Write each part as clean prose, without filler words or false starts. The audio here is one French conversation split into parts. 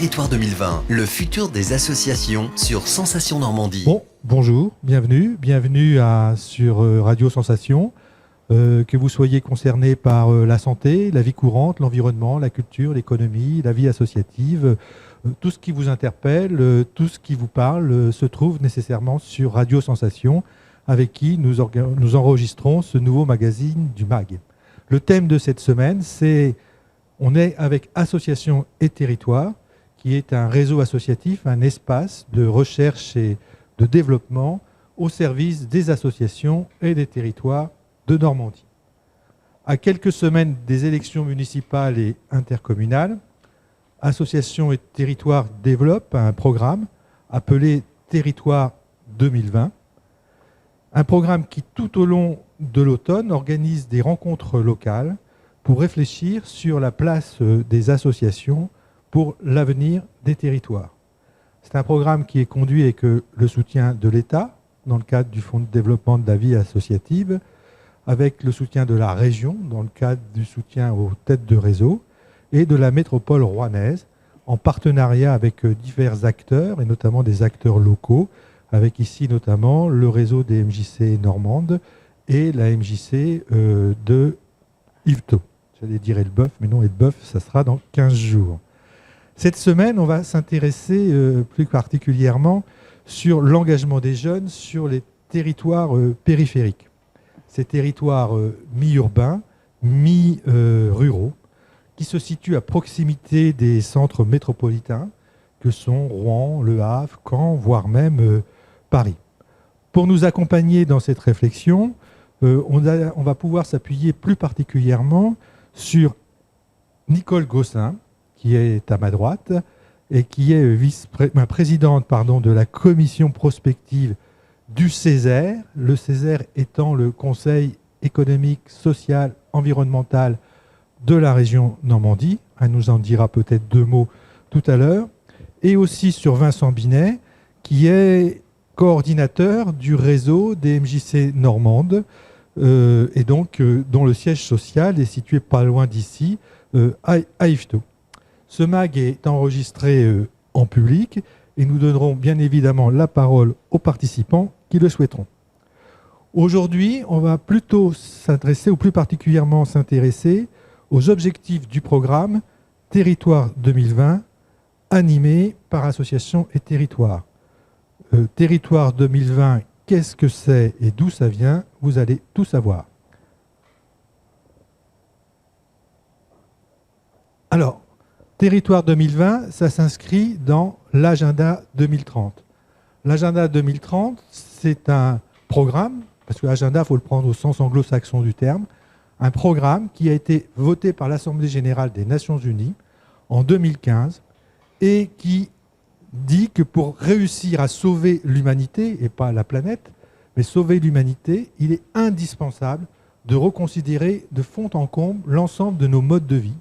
Territoire 2020, le futur des associations sur Sensation Normandie. Bonjour, bienvenue sur Radio Sensation. Que vous soyez concerné par la santé, la vie courante, l'environnement, la culture, l'économie, la vie associative, tout ce qui vous interpelle, tout ce qui vous parle se trouve nécessairement sur Radio Sensation, avec qui nous enregistrons ce nouveau magazine du MAG. Le thème de cette semaine, on est avec Associations et Territoires, qui est un réseau associatif, un espace de recherche et de développement au service des associations et des territoires de Normandie. À quelques semaines des élections municipales et intercommunales, Associations et Territoires développe un programme appelé Territoire 2020, un programme qui tout au long de l'automne organise des rencontres locales pour réfléchir sur la place des associations pour l'avenir des territoires. C'est un programme qui est conduit avec le soutien de l'État dans le cadre du Fonds de développement de la vie associative, avec le soutien de la région dans le cadre du soutien aux têtes de réseau et de la métropole rouennaise en partenariat avec divers acteurs et notamment des acteurs locaux, avec ici notamment le réseau des MJC Normande et la MJC de Yvetot. J'allais dire Elbeuf, mais non, Elbeuf, ça sera dans 15 jours. Cette semaine, on va s'intéresser plus particulièrement sur l'engagement des jeunes sur les territoires périphériques. Ces territoires mi-urbains, mi-ruraux, qui se situent à proximité des centres métropolitains, que sont Rouen, Le Havre, Caen, voire même Paris. Pour nous accompagner dans cette réflexion, on va pouvoir s'appuyer plus particulièrement sur Nicole Gossin, qui est à ma droite, et qui est présidente de la commission prospective du Césaire, le Césaire étant le Conseil économique, social, environnemental de la région Normandie. Elle nous en dira peut-être deux mots tout à l'heure. Et aussi sur Vincent Binet, qui est coordinateur du réseau des MJC Normandes, et donc dont le siège social est situé pas loin d'ici, à Yvetot. Ce MAG est enregistré en public et nous donnerons bien évidemment la parole aux participants qui le souhaiteront. Aujourd'hui, on va plutôt s'adresser, ou plus particulièrement s'intéresser, aux objectifs du programme Territoire 2020, animé par Associations et Territoires. Territoire 2020, qu'est-ce que c'est et d'où ça vient? Vous allez tout savoir. Alors, Territoire 2020, ça s'inscrit dans l'agenda 2030. L'agenda 2030, c'est un programme, parce que l'agenda, il faut le prendre au sens anglo-saxon du terme, un programme qui a été voté par l'Assemblée générale des Nations unies en 2015 et qui dit que pour réussir à sauver l'humanité, et pas la planète, mais sauver l'humanité, il est indispensable de reconsidérer de fond en comble l'ensemble de nos modes de vie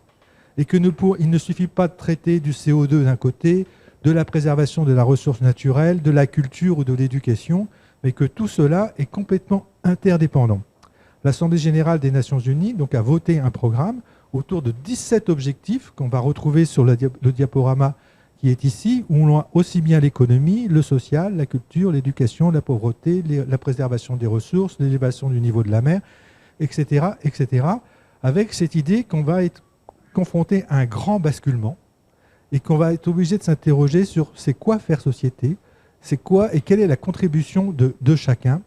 et qu'il ne suffit pas de traiter du CO2 d'un côté, de la préservation de la ressource naturelle, de la culture ou de l'éducation, mais que tout cela est complètement interdépendant. L'Assemblée générale des Nations unies donc, a voté un programme autour de 17 objectifs qu'on va retrouver sur le diaporama qui est ici, où on a aussi bien l'économie, le social, la culture, l'éducation, la pauvreté, la préservation des ressources, l'élévation du niveau de la mer, etc., avec cette idée qu'on va être confronté à un grand basculement et qu'on va être obligé de s'interroger sur c'est quoi faire société, c'est quoi et quelle est la contribution de chacun,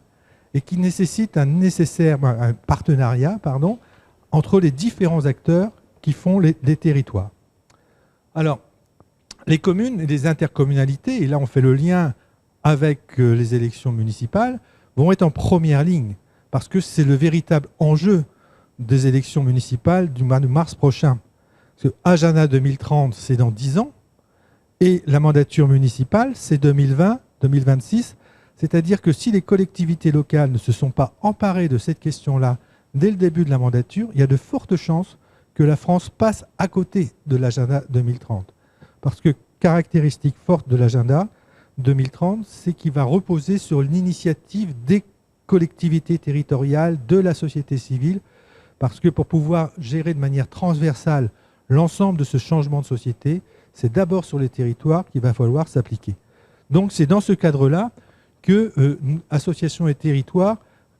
et qui nécessite un partenariat entre les différents acteurs qui font les territoires. Alors, les communes et les intercommunalités, et là on fait le lien avec les élections municipales, vont être en première ligne, parce que c'est le véritable enjeu des élections municipales du mois de mars prochain. Parce que Agenda 2030, c'est dans 10 ans, et la mandature municipale, c'est 2020-2026. C'est-à-dire que si les collectivités locales ne se sont pas emparées de cette question-là dès le début de la mandature, il y a de fortes chances que la France passe à côté de l'agenda 2030. Parce que caractéristique forte de l'agenda 2030, c'est qu'il va reposer sur l'initiative des collectivités territoriales, de la société civile, parce que pour pouvoir gérer de manière transversale l'ensemble de ce changement de société, c'est d'abord sur les territoires qu'il va falloir s'appliquer. Donc c'est dans ce cadre-là que Association et Territoires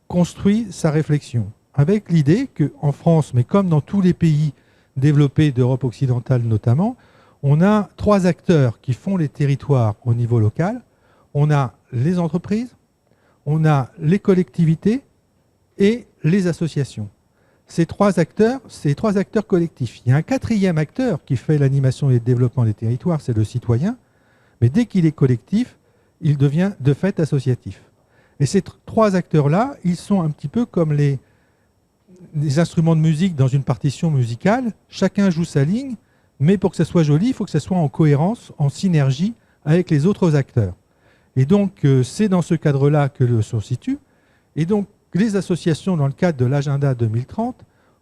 construit sa réflexion, avec l'idée qu'en France, mais comme dans tous les pays développés d'Europe occidentale notamment, on a 3 acteurs qui font les territoires au niveau local. On a les entreprises, on a les collectivités et les associations. Ces trois acteurs collectifs. Il y a un 4e acteur qui fait l'animation et le développement des territoires, c'est le citoyen. Mais dès qu'il est collectif, il devient de fait associatif. Et ces 3 acteurs-là, ils sont un petit peu comme les instruments de musique dans une partition musicale. Chacun joue sa ligne, mais pour que ça soit joli, il faut que ça soit en cohérence, en synergie avec les autres acteurs. Et donc, c'est dans ce cadre-là que se situe. Et donc, les associations, dans le cadre de l'agenda 2030,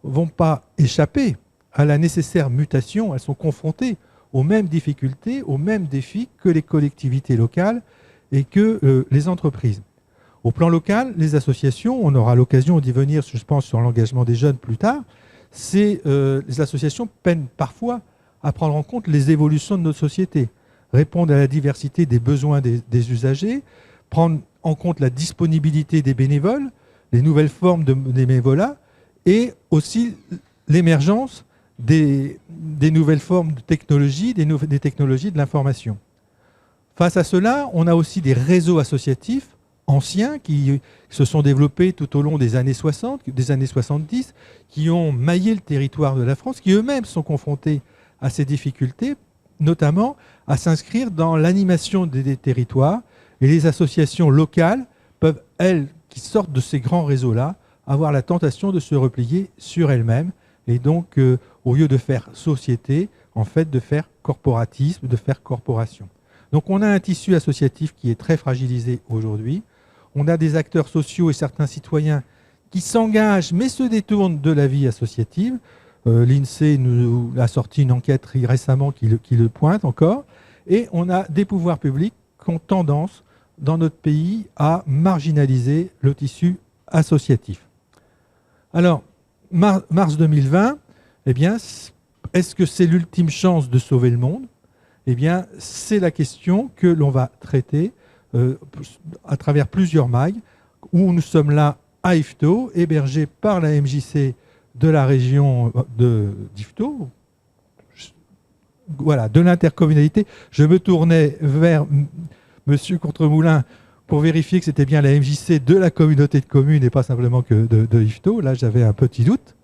ne vont pas échapper à la nécessaire mutation. Elles sont confrontées aux mêmes difficultés, aux mêmes défis que les collectivités locales et que les entreprises. Au plan local, les associations, on aura l'occasion d'y venir, je pense, sur l'engagement des jeunes plus tard, les associations peinent parfois à prendre en compte les évolutions de notre société, répondre à la diversité des besoins des usagers, prendre en compte la disponibilité des bénévoles, les nouvelles formes de bénévolat et aussi l'émergence des nouvelles formes de technologie, des technologies de l'information. Face à cela, on a aussi des réseaux associatifs anciens qui se sont développés tout au long des années 60, des années 70, qui ont maillé le territoire de la France, qui eux-mêmes sont confrontés à ces difficultés, notamment à s'inscrire dans l'animation des territoires. Et les associations locales peuvent, elles, qui sortent de ces grands réseaux-là, avoir la tentation de se replier sur elles-mêmes. Et donc, au lieu de faire société, en fait, de faire corporatisme, de faire corporation. Donc, on a un tissu associatif qui est très fragilisé aujourd'hui. On a des acteurs sociaux et certains citoyens qui s'engagent, mais se détournent de la vie associative. L'INSEE nous a sorti une enquête récemment qui le pointe encore. Et on a des pouvoirs publics qui ont tendance, dans notre pays, à marginaliser le tissu associatif. Alors, mars 2020, eh bien, est-ce que c'est l'ultime chance de sauver le monde ? Eh bien, c'est la question que l'on va traiter à travers plusieurs mags, où nous sommes là à Yvetot, hébergés par la MJC de la région d'Yvetot, voilà, de l'intercommunalité. Je me tournais vers Monsieur Contremoulin pour vérifier que c'était bien la MJC de la communauté de communes et pas simplement que de Yvetot. Là, j'avais un petit doute.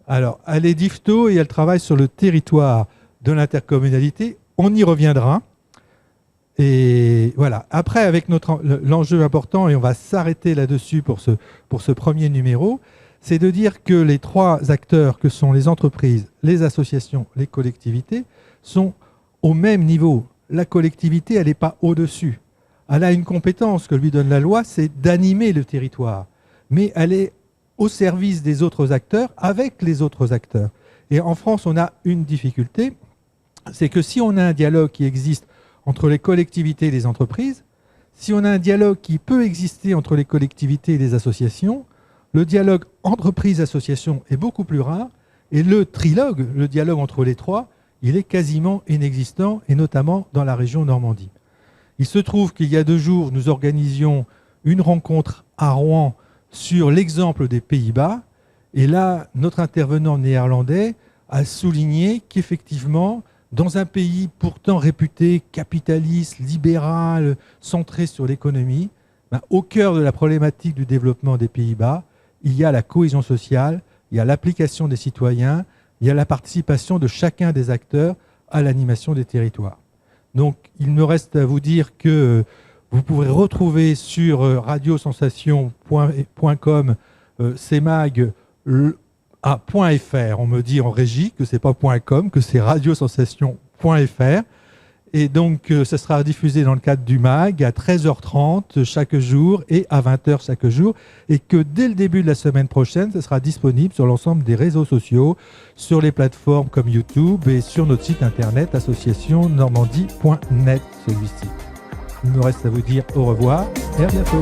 Alors, elle est d'Yvetot et elle travaille sur le territoire de l'intercommunalité. On y reviendra. Et voilà. Après, avec l'enjeu important, et on va s'arrêter là-dessus pour ce premier numéro, c'est de dire que les 3 acteurs que sont les entreprises, les associations, les collectivités, sont au même niveau. La collectivité, elle n'est pas au-dessus. Elle a une compétence que lui donne la loi, c'est d'animer le territoire. Mais elle est au service des autres acteurs, avec les autres acteurs. Et en France, on a une difficulté, c'est que si on a un dialogue qui existe entre les collectivités et les entreprises, si on a un dialogue qui peut exister entre les collectivités et les associations, le dialogue entreprise-association est beaucoup plus rare, et le trilogue, le dialogue entre les 3, il est quasiment inexistant, et notamment dans la région Normandie. Il se trouve qu'il y a 2 jours, nous organisions une rencontre à Rouen sur l'exemple des Pays-Bas, et là, notre intervenant néerlandais a souligné qu'effectivement, dans un pays pourtant réputé capitaliste, libéral, centré sur l'économie, au cœur de la problématique du développement des Pays-Bas, il y a la cohésion sociale, il y a l'application des citoyens, il y a la participation de chacun des acteurs à l'animation des territoires. Donc, il me reste à vous dire que vous pourrez retrouver sur radiosensation.com ces mags à .fr. On me dit en régie que c'est pas .com, que c'est radiosensation.fr. Et donc, ça sera diffusé dans le cadre du MAG à 13h30 chaque jour et à 20h chaque jour. Et que dès le début de la semaine prochaine, ça sera disponible sur l'ensemble des réseaux sociaux, sur les plateformes comme YouTube et sur notre site internet associationnormandie.net, celui-ci. Il me reste à vous dire au revoir et à bientôt.